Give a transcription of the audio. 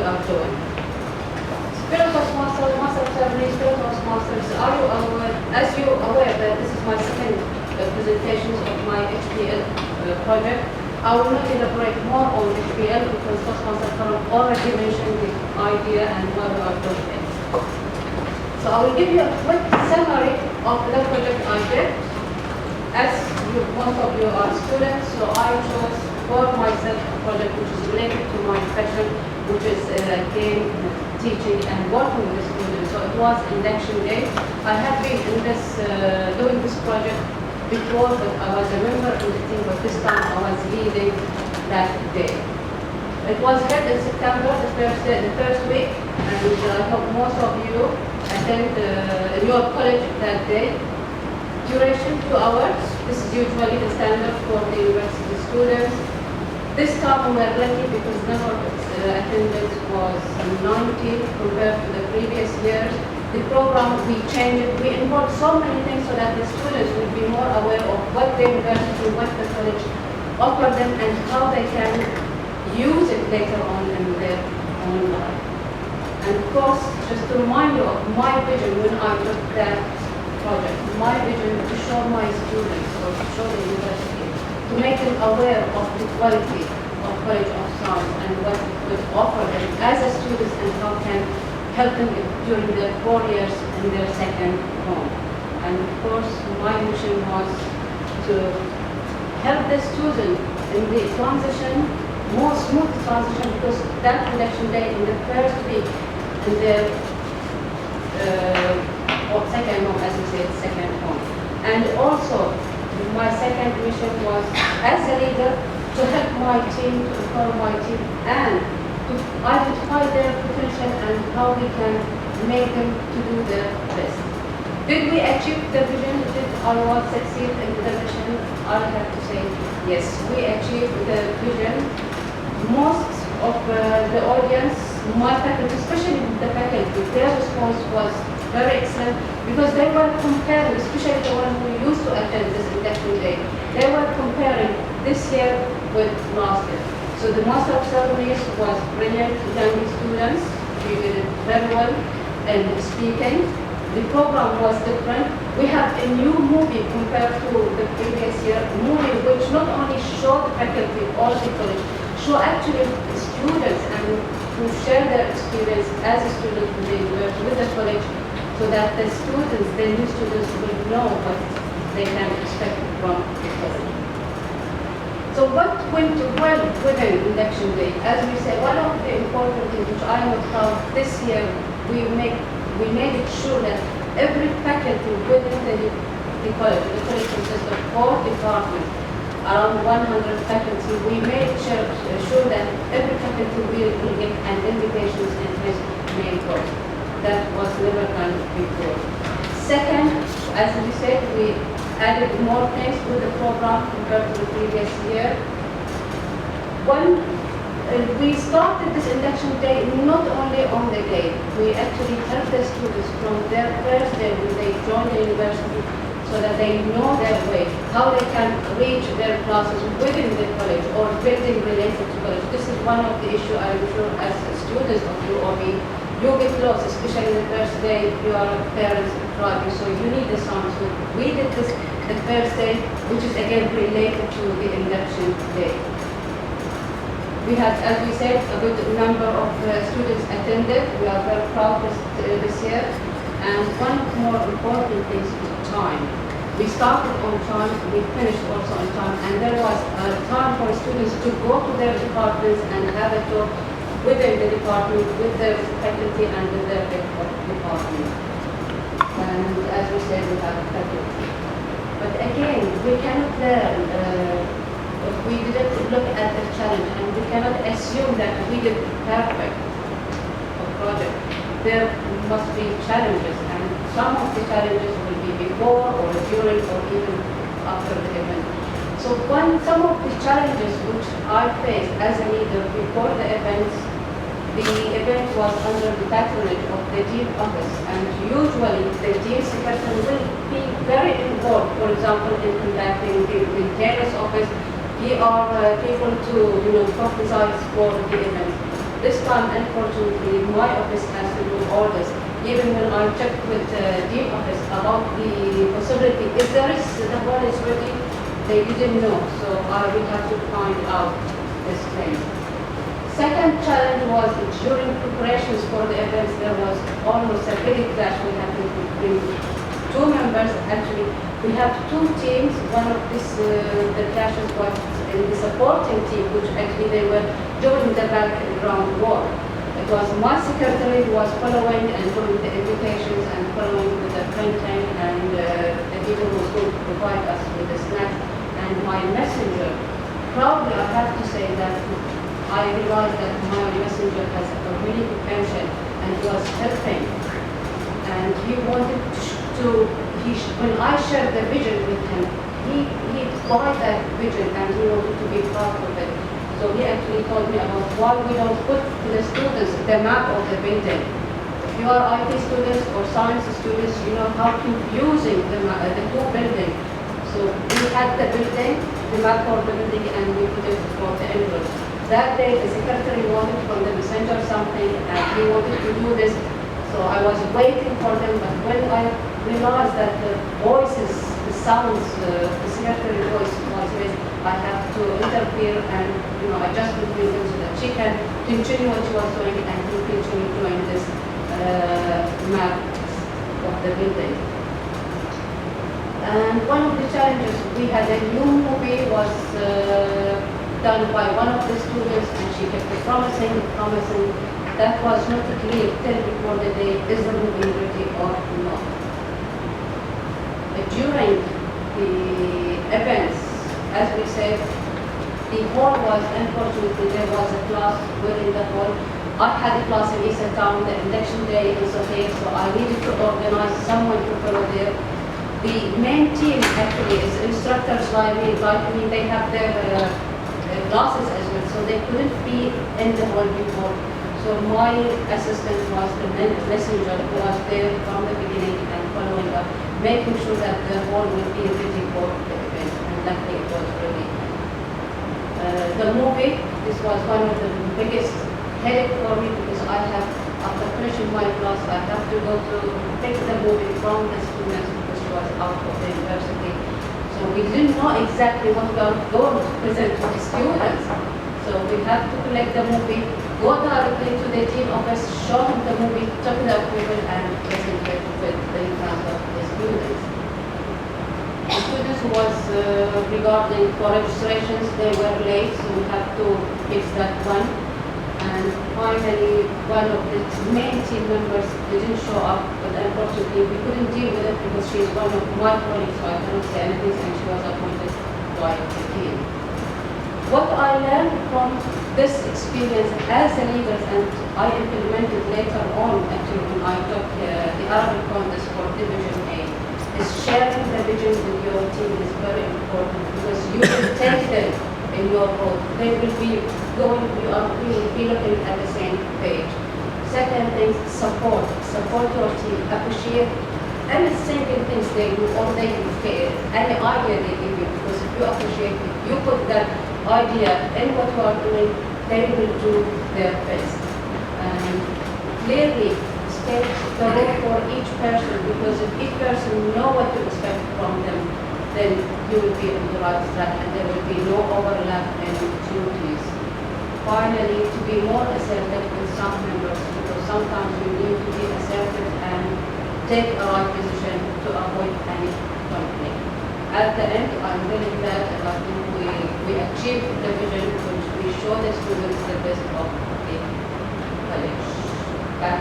are doing. Fellow Toastmasters, Master of Ceremonies, fellow Toastmasters, are you aware, as you are aware that this is my second presentation of my HPL project, I will not elaborate more on HPL because Toastmaster already mentioned the idea and why we are doing it. So I will give you a quick summary of the project I did. As most of you are students, so I chose for myself a project which is related to my profession, which is game teaching and working with the students. So it was Induction Day. I had been in this doing this project before, but I was a member in the team, but this time I was leading that day. It was held in September, the first week, and I hope most of you attend your college that day. Duration 2 hours. This is usually the standard for the university students. This time we were lucky because the number of attendance was 90 compared to the previous years. The program we changed, we involved so many things so that the students would be more aware of what the university, what the college offer them and how they can use it later on in their own life. And of course, just to remind you of my vision when I took that project, my vision to show my students or to show the university, to make them aware of the quality of College of Science and what it would offer them as a students and how can help them during their 4 years in their second home. And of course, my mission was to help the student in the transition, more smooth transition, because that election day in the first week in their second home, as we said, second home. And also, my second mission was, as a leader, to help my team, to empower my team, and to identify their potential and how we can make them to do their best. Did we achieve the vision? Did our succeed in the vision? I have to say yes, we achieved the vision. Most of the audience, my faculty, especially the faculty, their response was very excellent because they were comparing, especially the ones who used to attend this induction day, they were comparing this year with last year. So the Master of Ceremonies was brilliant, young students, we did it very well in speaking. The program was different. We have a new movie compared to the previous year, a movie which not only showed faculty or the college, show actually students and who share their experience as a student with the university, with the college, so that the students, the new students will know what they can expect from the college. So what went well within Induction Day? As we said, one of the important things which I am proud this year, we made it sure that every faculty within the college consists of 4 departments, around 100 faculty. We made sure that every faculty will get an invitation in his main course. That was never done before. Second, as we said, we added more things to the program compared to the previous year. One, we started this induction day not only on the day, we actually helped the students from their first day when they join the university so that they know their way, how they can reach their classes within the college or building related to college. This is one of the issues I'm sure as students of UOB, you get lost, especially the first day if you are parents driving, so you need the sound. So we did this the first day, which is again related to the induction day. We had, as we said, a good number of students attended. We are very proud this year. And one of the more important things is time. We started on time, we finished also on time, and there was time for students to go to their departments and have a talk within the department, with the faculty and with their department. And as we said, we have faculty. But again, we cannot learn if we didn't look at the challenge, and we cannot assume that we did perfect a project. There must be challenges, and some of the challenges will be before or during or even after the event. So some of the challenges which I faced as a leader before the event was under the patronage of the Dean Office, and usually the Dean Secretary will be very involved, for example, in conducting the Dean's Office, PR people to prophesize for the event. this time, unfortunately, my office has to do all this. Even when I checked with the dean office about the possibility, if there is the hall is ready, they didn't know. So I will have to find out this thing. Second challenge was during preparations for the events, there was almost a big clash. We had to bring two members. Actually, we have two teams. One of this, the clashes was in the supporting team, which actually they were doing the background work. It was my secretary who was following and doing the invitations and following with the printing and the people who could provide us with the snacks, and my messenger. Proudly, I have to say that I realized that my messenger has a really good pension and was helping. And he wanted when I shared the vision with him, he bought that vision and he wanted to be part of it. So he actually told me about why we don't put to the students the map of the building. If you are IT students or science students, you know how confusing the two buildings. So we had the building, the map for the building, and we put it for the envelope. That day, the secretary wanted from the messenger something, and he wanted to do this. So I was waiting for them, but when I realized that the voices, the sounds, the secretary voice was raised, I have to interfere and adjust between them so that she can continue what she was doing and he continue doing this map of the building. And one of the challenges, we had a new movie was done by one of the students, and she kept promising. That was not clear till before the day, is the movie ready or not. But during the events, as we said, the hall was, unfortunately, there was a class within the hall. I had a class in East Town, the induction day in Sohail, so I needed to organize someone to follow there. The main team actually is instructors like me, they have their classes as well, so they couldn't be in the hall before. So my assistant was the messenger who was there from the beginning and following up, making sure that the hall will be ready for the event, and luckily it was ready. The movie, this was one of the biggest headache for me because after finishing my class, I have to go to take the movie from the students because she was out of the university. So we didn't know exactly what we are going to present to the students. So we have to collect the movie, go directly to the team office, show them the movie, talk to the people, and present it in front of the students. The students was regarding for registrations, they were late, so we have to fix that one. And finally, one of the main team members didn't show up, but unfortunately we couldn't deal with it because she is one of my colleagues, so I cannot say anything, and she was appointed by the team. What I learned from this experience as a leader, and I implemented later on actually when I took the Arabic contest for Division A, is sharing the vision with your team is very important because you will take them in your role. They will be going, we will be looking at the same page. Second thing, support. Support your team. Appreciate any single things they do or they fail, any idea they give you, because if you appreciate it, you put that idea in what you are doing, they will do their best. And clearly state the role for each person, because if each person know what to expect from them, then you will be on the right track and there will be no overlap in duties. Finally, to be more assertive with some members, because sometimes you need to be assertive and take a right position to avoid any conflict. At the end, I'm really glad that I think we achieved the vision which we show the students the best of the college. Back